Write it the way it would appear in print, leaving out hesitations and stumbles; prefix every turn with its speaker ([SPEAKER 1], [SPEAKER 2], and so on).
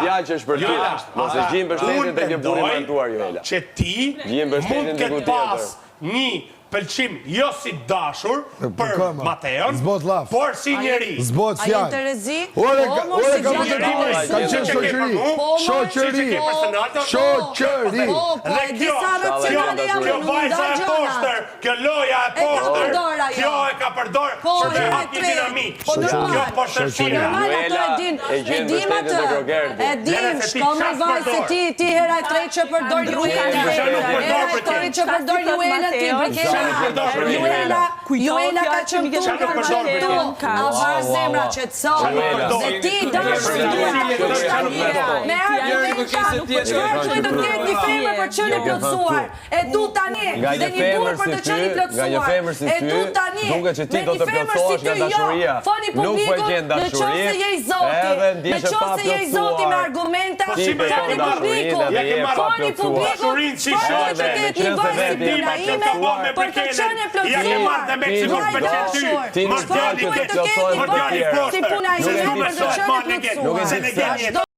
[SPEAKER 1] djalë që është për ty. Mos e gjim mbështetjen tek e burri martuar Joela.
[SPEAKER 2] Që ti mund të pas një pëlqim jo si dashur për Mateon, por si njeri.
[SPEAKER 3] Zbot
[SPEAKER 4] A jenë Terezi?
[SPEAKER 3] Ore ka qenë shoqëri.
[SPEAKER 2] Dhe kjo vajza e poshtër, kjo loja e poshtër, kjo e ka përdor për të hakimin e mi. Kjo poshtërshira.
[SPEAKER 1] E gjen mbështetjen te Rogerti.
[SPEAKER 4] E dim, shko me vajzë ti hera e tretë që përdor Luelën. Hera e tretë që përdor Luelën ti Joela ka qëmtu, a varë zemra që të sonë, dhe ti dashur me argumenta, shkërë të ketë një femër për qëni plotësuar, e du tani, dhe një burë për të qëni plotësuar, e du tani, me një femër si ty jo, foni publikut, në qënë se je i zoti, me qënë se je i zoti me argumenta, foni publikut, foni publikut, foni që ketë një vajzë si puna ime, për të qëni plotësuar.
[SPEAKER 2] Ja ke marrë dhe me që nuk pëlqen ty.
[SPEAKER 4] Shkoj të ketë një vajzë si puna ime për të qëni plotësuar.